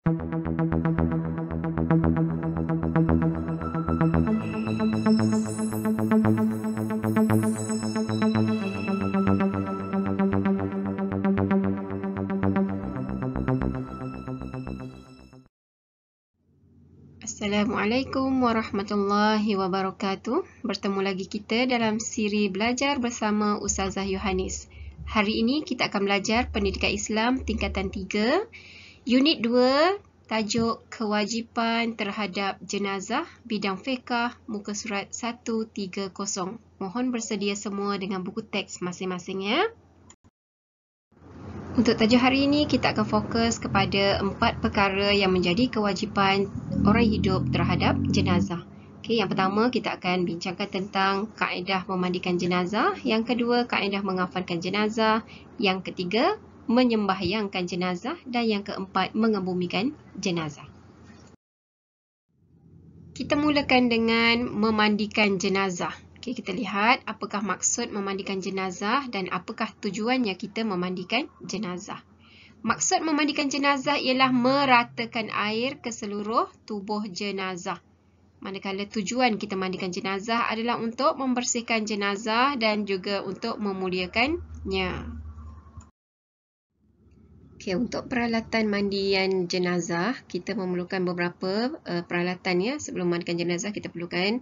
Assalamualaikum warahmatullahi wabarakatuh. Bertemu lagi kita dalam siri belajar bersama Ustazah Yohanis. Hari ini kita akan belajar Pendidikan Islam tingkatan 3, Unit 2, tajuk Kewajipan Terhadap Jenazah, Bidang Fiqh, muka surat 130. Mohon bersedia semua dengan buku teks masing-masing ya. Untuk tajuk hari ini, kita akan fokus kepada 4 perkara yang menjadi kewajipan orang hidup terhadap jenazah. Okey, yang pertama, kita akan bincangkan tentang kaedah memandikan jenazah. Yang kedua, kaedah mengafankan jenazah. Yang ketiga, menyembahyangkan jenazah. Dan yang keempat, mengebumikan jenazah. Kita mulakan dengan memandikan jenazah. Okay, kita lihat apakah maksud memandikan jenazah dan apakah tujuannya kita memandikan jenazah. Maksud memandikan jenazah ialah meratakan air ke seluruh tubuh jenazah. Manakala tujuan kita mandikan jenazah adalah untuk membersihkan jenazah dan juga untuk memuliakannya. Okay, untuk peralatan mandian jenazah, kita memerlukan beberapa peralatan ya. Sebelum mandikan jenazah, kita perlukan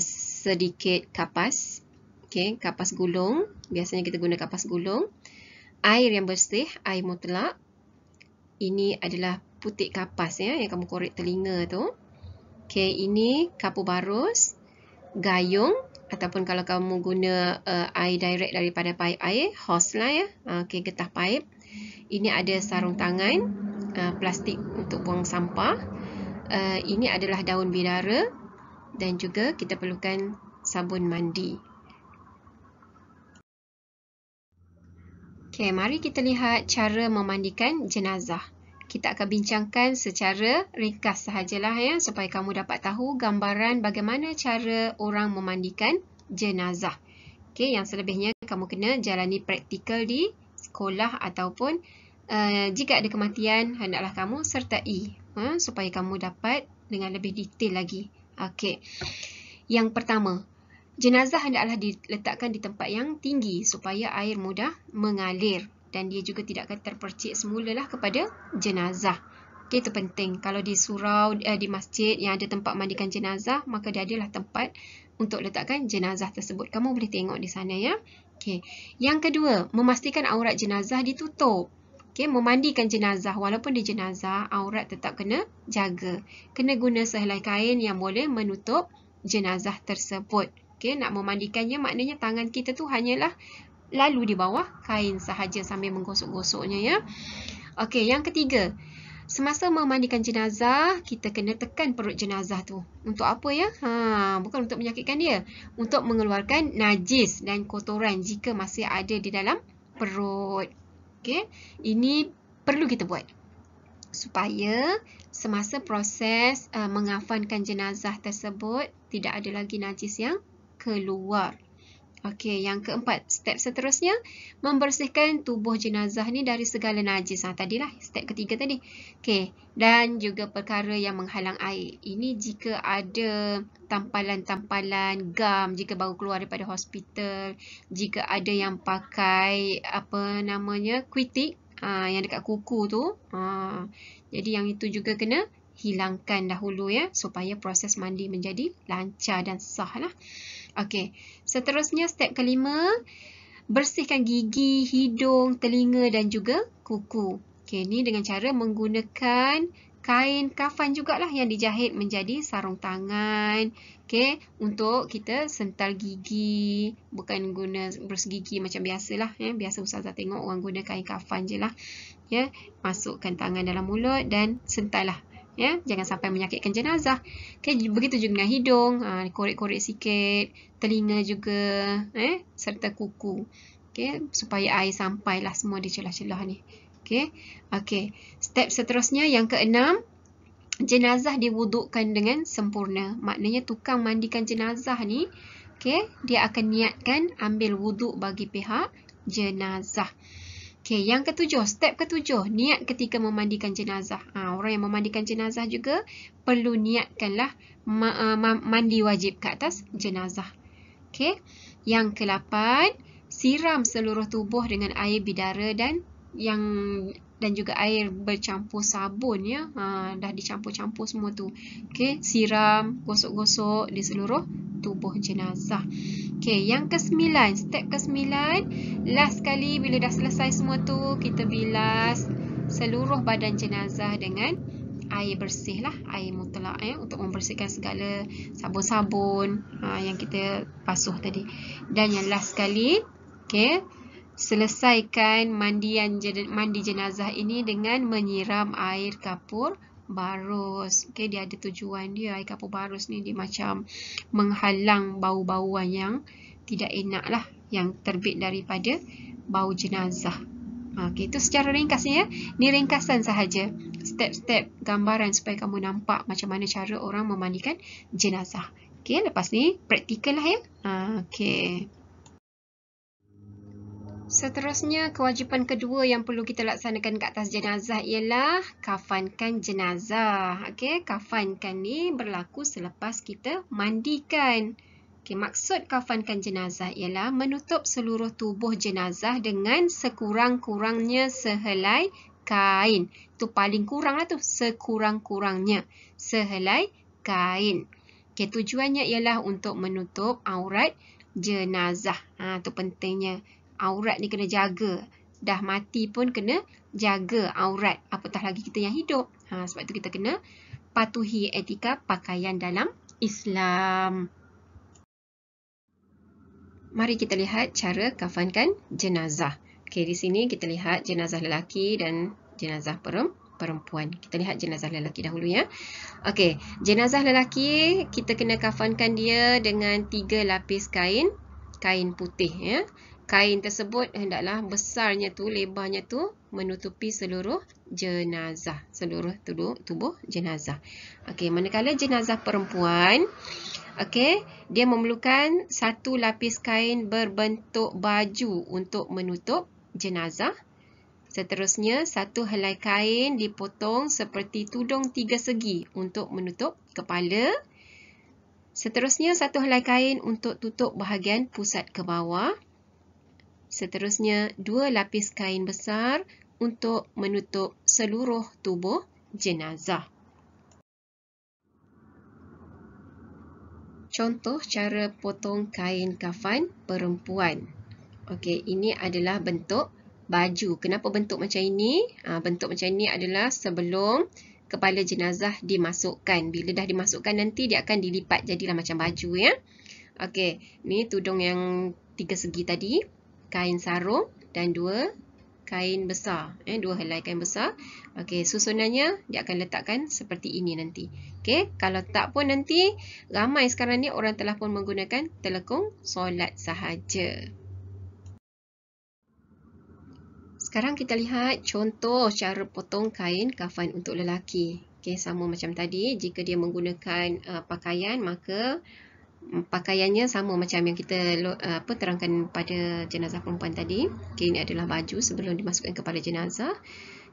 sedikit kapas. Okay, kapas gulung. Biasanya kita guna kapas gulung. Air yang bersih, air mutlak. Ini adalah putik kapas ya, yang kamu korek telinga tu. Okay, ini kapur barus, gayung. Ataupun kalau kamu guna air direct daripada paip air, hose lah ya. Okay, getah paip. Ini ada sarung tangan, plastik untuk buang sampah. Ini adalah daun bidara dan juga kita perlukan sabun mandi. Okey, mari kita lihat cara memandikan jenazah. Kita akan bincangkan secara ringkas sahajalah ya, supaya kamu dapat tahu gambaran bagaimana cara orang memandikan jenazah. Okey, yang selebihnya kamu kena jalani praktikal di sekolah ataupun jika ada kematian, hendaklah kamu sertai supaya kamu dapat dengan lebih detail lagi. Okey. Yang pertama, jenazah hendaklah diletakkan di tempat yang tinggi supaya air mudah mengalir dan dia juga tidak akan terpercik semulalah kepada jenazah. Okey, itu penting. Kalau di surau, di masjid yang ada tempat mandikan jenazah, maka dia adalah tempat untuk letakkan jenazah tersebut. Kamu boleh tengok di sana ya. Okey. Yang kedua, memastikan aurat jenazah ditutup. Okey, memandikan jenazah walaupun di jenazah, aurat tetap kena jaga. Kena guna sehelai kain yang boleh menutup jenazah tersebut. Okey, nak memandikannya maknanya tangan kita tu hanyalah lalu di bawah kain sahaja sambil menggosok-gosoknya ya. Okey, yang ketiga, semasa memandikan jenazah, kita kena tekan perut jenazah tu. Untuk apa ya? Bukan untuk menyakitkan dia. Untuk mengeluarkan najis dan kotoran jika masih ada di dalam perut. Okey, ini perlu kita buat supaya semasa proses mengafankan jenazah tersebut tidak ada lagi najis yang keluar. Okey, yang keempat, step seterusnya membersihkan tubuh jenazah ni dari segala najis. Tadilah step ketiga tadi. Okey, dan juga perkara yang menghalang air. Ini jika ada tampalan-tampalan gam jika baru keluar daripada hospital, jika ada yang pakai kuitik yang dekat kuku tu. Jadi yang itu juga kena hilangkan dahulu ya, supaya proses mandi menjadi lancar dan sah lah. Okey, seterusnya step kelima, bersihkan gigi, hidung, telinga dan juga kuku. Okey, ni dengan cara menggunakan kain kafan jugalah yang dijahit menjadi sarung tangan. Okey, untuk kita sental gigi, bukan guna berus gigi macam biasalah ya. Biasa ustazah tengok orang guna kain kafan je lah. Ya, masukkan tangan dalam mulut dan sental lah. Ya, jangan sampai menyakitkan jenazah. Okay, begitu juga dengan hidung, korek-korek sikit, telinga juga, serta kuku. Okay, supaya air sampailah semua di celah-celah ni. Okay. Okay. Step seterusnya yang keenam, jenazah diwudukkan dengan sempurna. Maknanya tukang mandikan jenazah ni, okay, dia akan niatkan ambil wuduk bagi pihak jenazah. Okey, yang ketujuh, step ketujuh, niat ketika memandikan jenazah. Orang yang memandikan jenazah juga perlu niatkanlah mandi wajib ke atas jenazah. Okey. Yang ke-8, siram seluruh tubuh dengan air bidara dan juga air bercampur sabun ya. Dah dicampur-campur semua tu. Okey, siram, gosok-gosok di seluruh tubuh jenazah. Okey, yang ke-9, step ke-9, last sekali bila dah selesai semua tu, kita bilas seluruh badan jenazah dengan air bersih lah, air mutlak ya, untuk membersihkan segala sabun-sabun yang kita basuh tadi. Dan yang last sekali, okey, selesaikan mandi jenazah ini dengan menyiram air kapur barus. Okey, dia ada tujuan dia. Air kapur barus ni dia macam menghalang bau-bauan yang tidak enak lah, yang terbit daripada bau jenazah. Okey, itu secara ringkasnya ya. Ni ringkasan sahaja. Step-step gambaran supaya kamu nampak macam mana cara orang memandikan jenazah. Okey, lepas ni praktikal lah ya. Okey. Seterusnya, kewajipan kedua yang perlu kita laksanakan ke atas jenazah ialah kafankan jenazah. Okey, kafankan ni berlaku selepas kita mandikan. Okey, maksud kafankan jenazah ialah menutup seluruh tubuh jenazah dengan sekurang-kurangnya sehelai kain. Tu paling kurang lah tu, sekurang-kurangnya sehelai kain. Okey, tujuannya ialah untuk menutup aurat jenazah. Tu pentingnya. Aurat ni kena jaga. Dah mati pun kena jaga aurat. Apatah lagi kita yang hidup. Sebab tu kita kena patuhi etika pakaian dalam Islam. Mari kita lihat cara kafankan jenazah. Okey, di sini kita lihat jenazah lelaki dan jenazah perempuan. Kita lihat jenazah lelaki dahulu ya. Okey, jenazah lelaki kita kena kafankan dia dengan 3 lapis kain putih ya. Kain tersebut hendaklah besarnya tu, lebarnya tu menutupi seluruh jenazah, seluruh tubuh jenazah. Okey, manakala jenazah perempuan, okey, dia memerlukan 1 lapis kain berbentuk baju untuk menutup jenazah. Seterusnya, 1 helai kain dipotong seperti tudung 3 segi untuk menutup kepala. Seterusnya, 1 helai kain untuk tutup bahagian pusat ke bawah. Seterusnya, 2 lapis kain besar untuk menutup seluruh tubuh jenazah. Contoh cara potong kain kafan perempuan. Okey, ini adalah bentuk baju. Kenapa bentuk macam ini? Bentuk macam ini adalah sebelum kepala jenazah dimasukkan. Bila dah dimasukkan nanti dia akan dilipat jadilah macam baju ya. Okey, ni tudung yang 3 segi tadi. Kain sarung dan 2 kain besar, 2 helai kain besar. Okey, susunannya dia akan letakkan seperti ini nanti. Okey, kalau tak pun nanti ramai sekarang ni orang telah pun menggunakan telekung solat sahaja. Sekarang kita lihat contoh cara potong kain kafan untuk lelaki. Okey, sama macam tadi, jika dia menggunakan pakaian maka pakaiannya sama macam yang kita terangkan pada jenazah perempuan tadi. Okey, ini adalah baju sebelum dimasukkan kepada jenazah.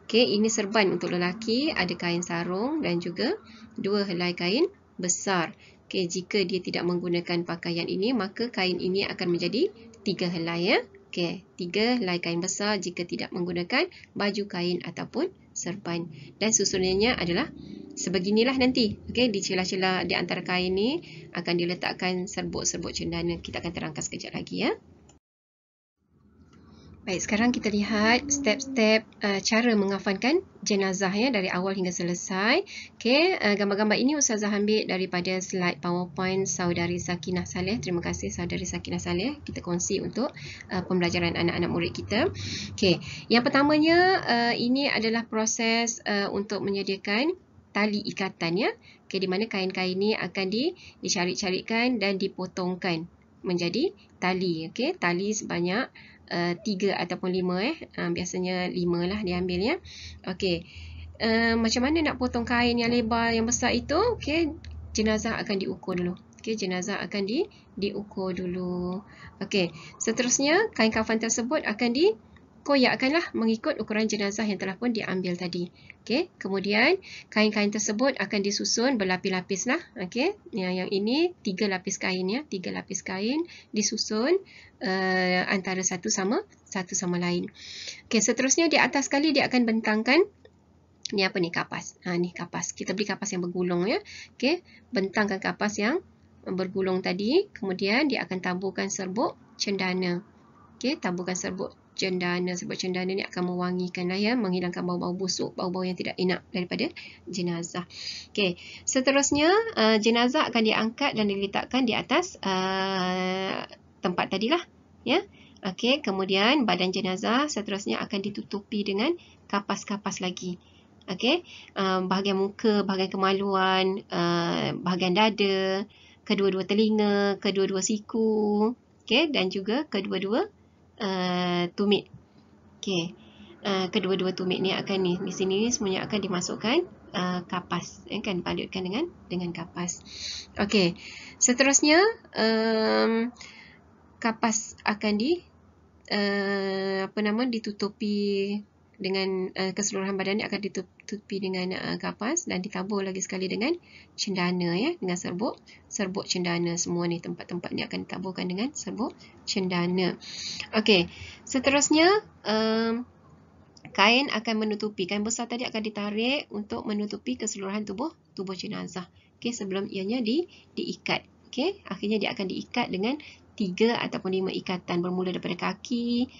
Okey, ini serban untuk lelaki, ada kain sarung dan juga 2 helai kain besar. Okey, jika dia tidak menggunakan pakaian ini, maka kain ini akan menjadi 3 helai ya. Okey, 3 helai kain besar jika tidak menggunakan baju kain ataupun serban. Dan susunannya adalah sebeginilah nanti. Okey, di celah-celah di antara kain ni akan diletakkan serbuk-serbuk cendana. Kita akan terangkan sekejap lagi ya. Baik, sekarang kita lihat step-step cara mengafankan jenazah ya, dari awal hingga selesai. Okey, gambar-gambar ini Ustazah ambil daripada slide PowerPoint Saudari Sakinah Saleh. Terima kasih Saudari Sakinah Saleh. Kita kongsi untuk pembelajaran anak-anak murid kita. Okey, yang pertamanya ini adalah proses untuk menyediakan tali ikatan ya. Okey, di mana kain-kain ini akan dicari-carikan dan dipotongkan menjadi tali. Okey, tali sebanyak 3 ataupun 5 biasanya 5 lah diambil ya. Okey. Macam mana nak potong kain yang lebar yang besar itu? Okey, jenazah akan diukur dulu. Okey, jenazah akan diukur dulu. Okey, seterusnya kain kafan tersebut akan koyakkanlah mengikut ukuran jenazah yang telah pun diambil tadi. Okey, kemudian kain-kain tersebut akan disusun berlapis-lapis lah. Okey, yang ini 3 lapis kain ya, 3 lapis kain disusun antara satu sama lain. Okey, seterusnya di atas sekali dia akan bentangkan ni apa ni, kapas. Ni kapas. Kita beli kapas yang bergulung ya. Okey, bentangkan kapas yang bergulung tadi, kemudian dia akan taburkan serbuk cendana. Okey, taburkan serbuk cendana. Serbuk cendana ni akan mewangikan lah ya, menghilangkan bau-bau busuk, bau-bau yang tidak enak daripada jenazah. Okey, seterusnya jenazah akan diangkat dan diletakkan di atas tempat tadilah ya. Okey, kemudian badan jenazah seterusnya akan ditutupi dengan kapas-kapas lagi. Okey, bahagian muka, bahagian kemaluan, bahagian dada, kedua-dua telinga, kedua-dua siku, okey, dan juga kedua-dua tumit. Okey, kedua-dua tumit ni akan di sini semuanya akan dimasukkan kapas, kan dibalutkan dengan kapas. Okey, seterusnya kapas akan ditutupi dengan keseluruhan badan ni akan ditutupi dengan kapas dan ditabur lagi sekali dengan cendana ya, dengan serbuk cendana. Semua ni tempat-tempat ni akan ditaburkan dengan serbuk cendana. Okey, seterusnya kain akan menutupi, kain besar tadi akan ditarik untuk menutupi keseluruhan tubuh jenazah. Okey, sebelum ianya diikat. Okey, akhirnya dia akan diikat dengan 3 ataupun 5 ikatan bermula daripada kaki,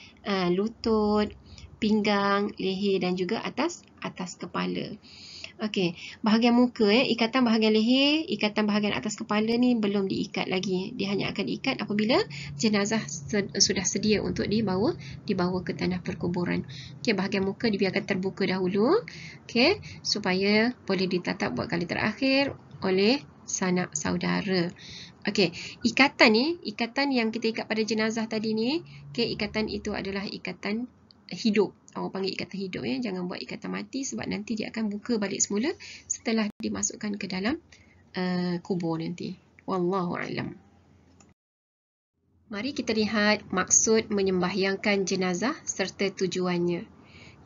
lutut, pinggang, leher dan juga atas kepala. Okey, bahagian muka ya, ikatan bahagian leher, ikatan bahagian atas kepala ni belum diikat lagi. Dia hanya akan diikat apabila jenazah sudah sedia untuk dibawa ke tanah perkuburan. Okey, bahagian muka dibiarkan terbuka dahulu, okey, supaya boleh ditatap buat kali terakhir oleh sanak saudara. Okey, ikatan yang kita ikat pada jenazah tadi ni, okey, ikatan itu adalah ikatan hidup. Orang panggil ikatan hidup ya. Jangan buat ikatan mati sebab nanti dia akan buka balik semula setelah dimasukkan ke dalam kubur nanti. Wallahu a'lam. Mari kita lihat maksud menyembahyangkan jenazah serta tujuannya.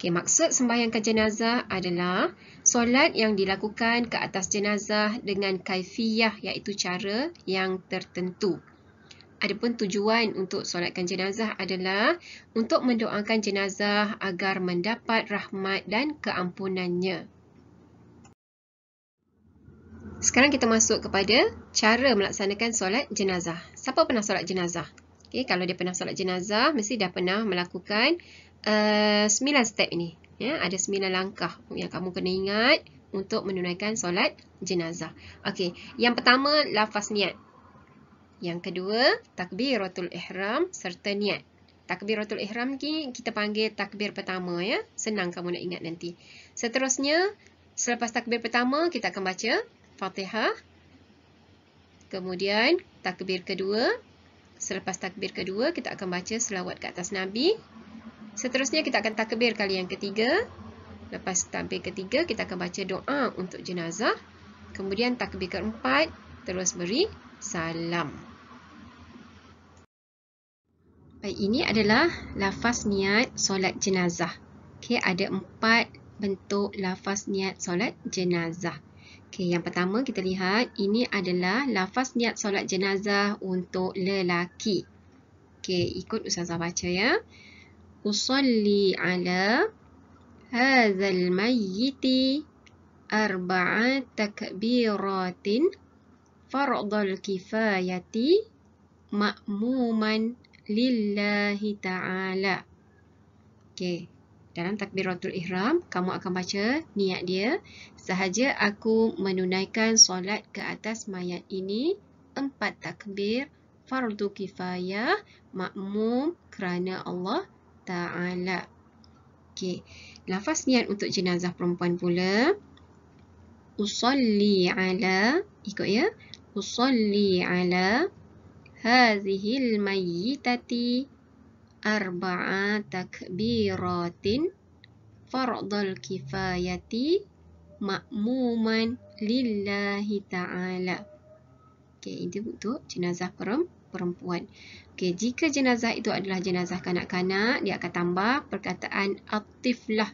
Okey, maksud sembahyangkan jenazah adalah solat yang dilakukan ke atas jenazah dengan kaifiyah iaitu cara yang tertentu. Adapun tujuan untuk solatkan jenazah adalah untuk mendoakan jenazah agar mendapat rahmat dan keampunannya. Sekarang kita masuk kepada cara melaksanakan solat jenazah. Siapa pernah solat jenazah? Okay, kalau dia pernah solat jenazah, mesti dah pernah melakukan 9 step ini. Ya, ada 9 langkah yang kamu kena ingat untuk menunaikan solat jenazah. Okey, yang pertama lafaz niat. Yang kedua, takbiratul ihram serta niat. Takbiratul ihram ni kita panggil takbir pertama ya. Senang kamu nak ingat nanti. Seterusnya, selepas takbir pertama kita akan baca Fatihah. Kemudian takbir kedua. Selepas takbir kedua kita akan baca selawat ke atas Nabi. Seterusnya kita akan takbir kali yang ketiga. Lepas takbir ketiga kita akan baca doa untuk jenazah. Kemudian takbir keempat terus beri salam. Baik, ini adalah lafaz niat solat jenazah. Okey, ada 4 bentuk lafaz niat solat jenazah. Okey, yang pertama kita lihat ini adalah lafaz niat solat jenazah untuk lelaki. Okey, ikut ustazah baca ya. Usalli ala hadzal mayyiti arba'a takbiratin fardal kifayati ma'muman lillahi ta'ala. Okey, dalam takbiratul ihram kamu akan baca niat dia. Sahaja aku menunaikan solat ke atas mayat ini 4 takbir fardu kifayah makmum kerana Allah Ta'ala. Okey, lafaz niat untuk jenazah perempuan pula. Usalli ala, ikut ya. Usalli ala hazihil mayyitati arba'a takbiratin fardal kifayati ma'muman lillahi ta'ala. Okey, itu untuk jenazah perempuan. Okey, jika jenazah itu adalah jenazah kanak-kanak, dia akan tambah perkataan at-tiflah.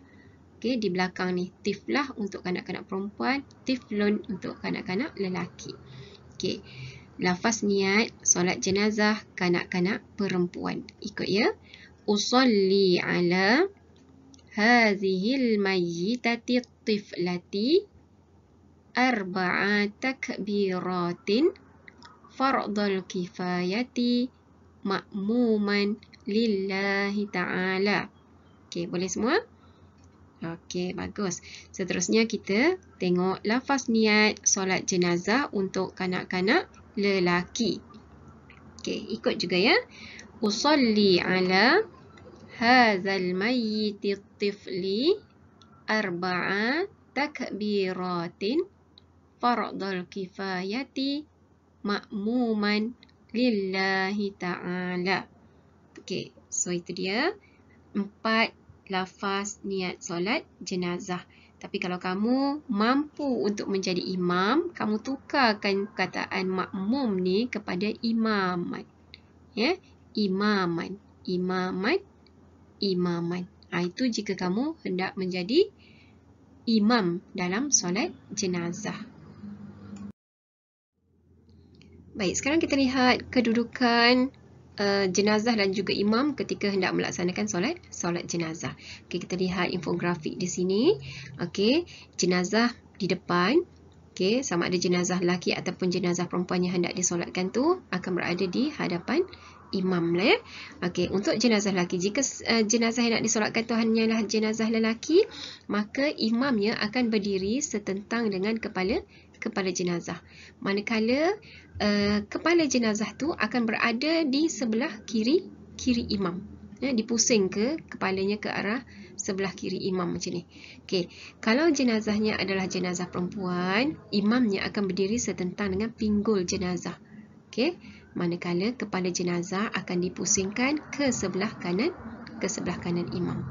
Okey, di belakang ni, tiflah untuk kanak-kanak perempuan, tiflun untuk kanak-kanak lelaki. Okey, lafaz niat solat jenazah kanak-kanak perempuan. Ikut ya. Usalli ala hadhil mayyitati tiflati arba'a takbiratin fardal kifayati ma'muman lillahi ta'ala. Okey, boleh semua? Okey, bagus. Seterusnya kita tengok lafaz niat solat jenazah untuk kanak-kanak lelaki. Okey, ikut juga ya. Usalli ala hadzal mayyiti tifli arba'a takbiratin fardal kifayati ma'muman lillahi ta'ala. Okey, so itu dia 4 lafaz niat solat jenazah. Tapi kalau kamu mampu untuk menjadi imam, kamu tukarkan perkataan makmum ni kepada imaman. Ya, imaman, imaman, imaman. Itu jika kamu hendak menjadi imam dalam solat jenazah. Baik, sekarang kita lihat kedudukan jenazah dan juga imam ketika hendak melaksanakan solat jenazah. Okey, kita lihat infografik di sini. Okey, jenazah di depan. Okey, sama ada jenazah lelaki ataupun jenazah perempuan yang hendak disolatkan tu akan berada di hadapan imam lah ya. Okey, untuk jenazah lelaki, jika jenazah yang nak disolatkan tu hanyalah jenazah lelaki, maka imamnya akan berdiri setentang dengan kepala jenazah. Manakala kepala jenazah tu akan berada di sebelah kiri imam. Ya, dipusing kepalanya ke arah sebelah kiri imam macam ni. Okey, kalau jenazahnya adalah jenazah perempuan, imamnya akan berdiri setentang dengan pinggul jenazah. Okey, manakala kepala jenazah akan dipusingkan ke sebelah kanan imam.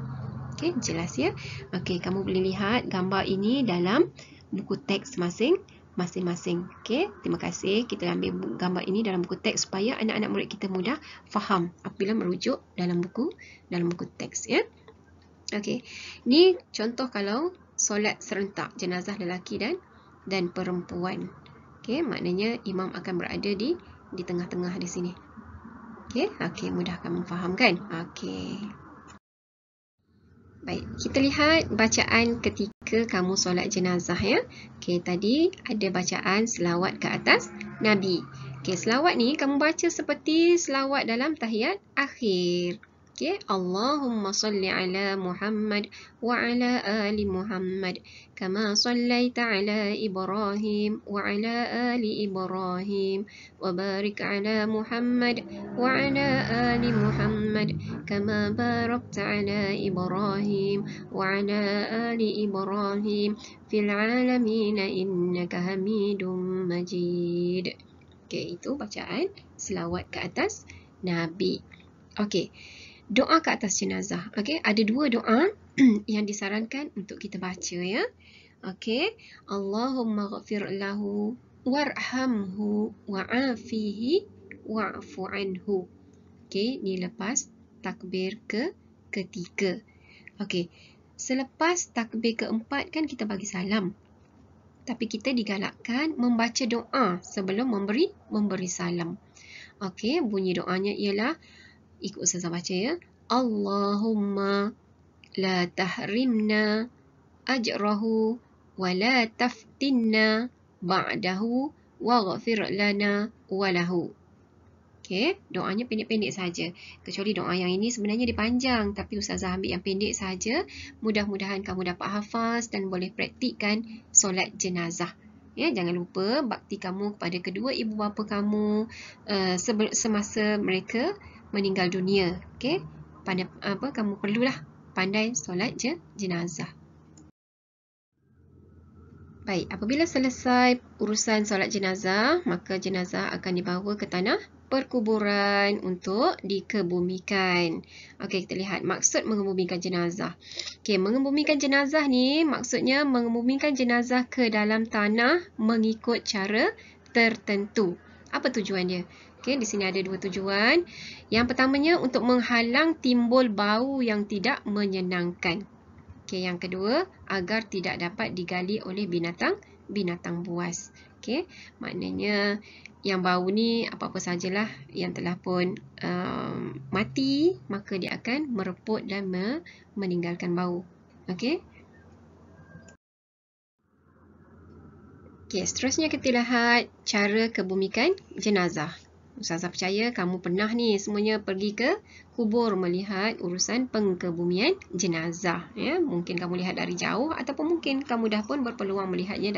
Okey, jelas ya? Okey, kamu boleh lihat gambar ini dalam buku teks masing-masing. Okey, terima kasih. Kita ambil gambar ini dalam buku teks supaya anak-anak murid kita mudah faham apabila merujuk dalam buku teks ya. Okey. Ni contoh kalau solat serentak jenazah lelaki dan perempuan. Okey, maknanya imam akan berada di tengah-tengah di sini. Okey, mudah kamu faham kan? Okey. Baik, kita lihat bacaan ketika kamu solat jenazah ya. Okey, tadi ada bacaan selawat ke atas Nabi. Okey, selawat ni kamu baca seperti selawat dalam tahiyat akhir. Okey, Allahumma salli ala Muhammad wa ala ali Muhammad kama sallaita ala Ibrahim wa ala ali Ibrahim wa barik ala Muhammad wa ala ali Muhammad kama barakta ala Ibrahim wa ala ali Ibrahim fil alamin innaka Hamidum Majid. Okey, itu bacaan selawat ke atas Nabi. Okey. Doa ke atas jenazah. Okey, ada 2 doa yang disarankan untuk kita baca ya. Okey, Allahumma ghafir lahu warhamhu wa'afihi wa'fu anhu. Okey, ni lepas takbir ketiga. Okey, selepas takbir keempat kan kita bagi salam. Tapi kita digalakkan membaca doa sebelum memberi salam. Okey, bunyi doanya ialah, ikut Ustazah baca ya. Allahumma la tahrimna ajrahu wa la taftinna ba'dahu waghfir lana walahu. Okey, doanya pendek-pendek saja. Kecuali doa yang ini sebenarnya dia panjang, tapi Ustazah ambil yang pendek saja. Mudah-mudahan kamu dapat hafaz dan boleh praktikkan solat jenazah. Ya, jangan lupa bakti kamu kepada kedua ibu bapa kamu semasa mereka meninggal dunia. Okey, kamu perlulah pandai solat jenazah. Baik, apabila selesai urusan solat jenazah, maka jenazah akan dibawa ke tanah perkuburan untuk dikebumikan. Okey, kita lihat maksud mengebumikan jenazah. Okey, mengebumikan jenazah ni maksudnya mengebumikan jenazah ke dalam tanah mengikut cara tertentu. Apa tujuan dia? Okey, di sini ada dua tujuan. Yang pertamanya untuk menghalang timbul bau yang tidak menyenangkan. Okey, yang kedua agar tidak dapat digali oleh binatang buas. Okey, maknanya yang bau ni apa-apa sajalah yang telah pun mati, maka dia akan mereput dan meninggalkan bau. Okey. Okey, seterusnya kita lihat cara kebumikan jenazah. Ustazah percaya kamu pernah ni semuanya pergi ke kubur melihat urusan pengkebumian jenazah. Ya, mungkin kamu lihat dari jauh ataupun mungkin kamu dah pun berpeluang melihatnya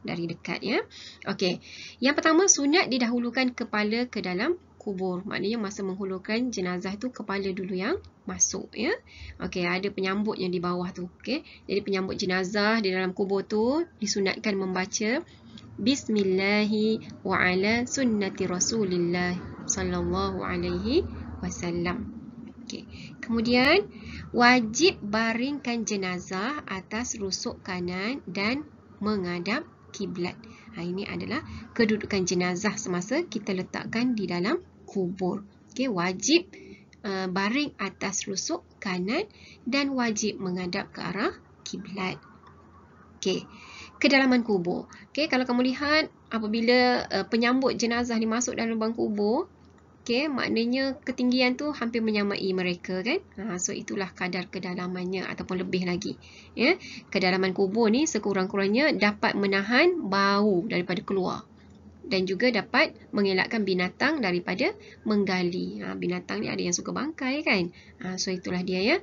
dari dekat. Ya. Okey, yang pertama sunat didahulukan kepala ke dalam kubur. Maknanya masa menghulurkan jenazah tu kepala dulu yang masuk. Ya. Okey, ada penyambutnya di bawah tu. Okey, jadi penyambut jenazah di dalam kubur tu disunatkan membaca Bismillahi wa ala sunnati Rasulillah sallallahu alaihi wasallam. Okey. Kemudian wajib baringkan jenazah atas rusuk kanan dan menghadap kiblat. Ini adalah kedudukan jenazah semasa kita letakkan di dalam kubur. Okey, wajib baring atas rusuk kanan dan wajib menghadap ke arah kiblat. Okey. Kedalaman kubur. Okey, kalau kamu lihat apabila penyambut jenazah ni masuk dalam lubang kubur, okey, maknanya ketinggian tu hampir menyamai mereka kan. So itulah kadar kedalamannya ataupun lebih lagi. Ya, kedalaman kubur ni sekurang-kurangnya dapat menahan bau daripada keluar dan juga dapat mengelakkan binatang daripada menggali. Binatang ni ada yang suka bangkai kan. So itulah dia ya.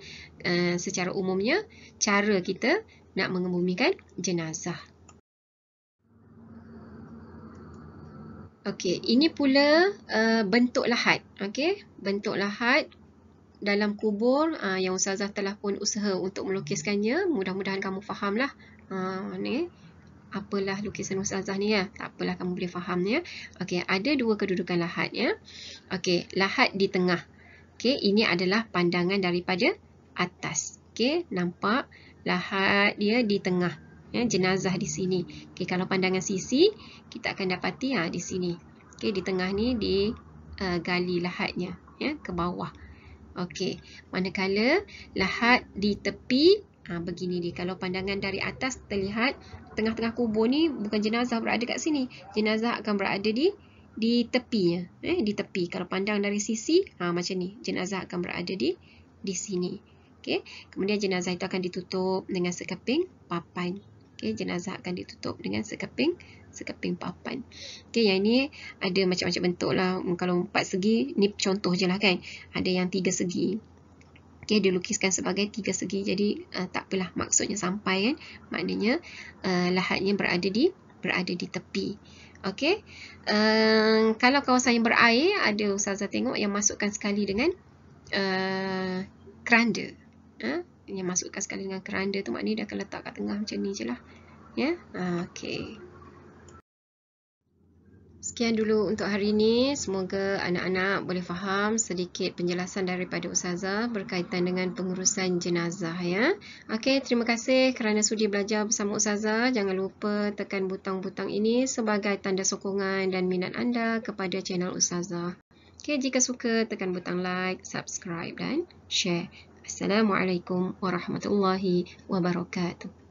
Secara umumnya cara kita nak mengebumikan jenazah. Okey, ini pula bentuk lahat. Okey, bentuk lahat dalam kubur yang Ustazah telah pun usaha untuk melukiskannya. Mudah-mudahan kamu fahamlah. Ni apalah lukisan Ustazah ni ya. Tak apalah, kamu boleh faham ya. Okey, ada dua kedudukan lahat ya. Okey, lahat di tengah. Okey, ini adalah pandangan daripada atas. Okey, nampak lahat dia di tengah. Ya, jenazah di sini. Okey, kalau pandangan sisi, kita akan dapati di sini. Okey, di tengah ni digali lahatnya ya ke bawah. Okey, manakala lahat di tepi begini dia. Kalau pandangan dari atas terlihat tengah-tengah kubur ni bukan jenazah berada kat sini. Jenazah akan berada di tepinya. Di tepi. Kalau pandang dari sisi macam ni, jenazah akan berada di sini. Okey, kemudian jenazah itu akan ditutup dengan sekeping papan. Okey, jenazah akan ditutup dengan sekeping papan. Okey, yang ini ada macam-macam bentuk lah. Kalau 4 segi, ni contoh je lah kan. Ada yang 3 segi. Okey, dilukiskan sebagai 3 segi. Jadi tak apalah, maksudnya sampai kan. Maknanya lahatnya berada di tepi. Okey. Kalau kawasan yang berair, ada Ustazah tengok yang masukkan sekali dengan keranda. Yang masukkan sekali dengan keranda tu maknanya dia akan letak kat tengah macam ni je lah. Ya. Okey. Sekian dulu untuk hari ini. Semoga anak-anak boleh faham sedikit penjelasan daripada Ustazah berkaitan dengan pengurusan jenazah ya. Okey, terima kasih kerana sudi belajar bersama Ustazah. Jangan lupa tekan butang-butang ini sebagai tanda sokongan dan minat anda kepada channel Ustazah. Okey, jika suka tekan butang like, subscribe dan share. Assalamualaikum warahmatullahi wabarakatuh.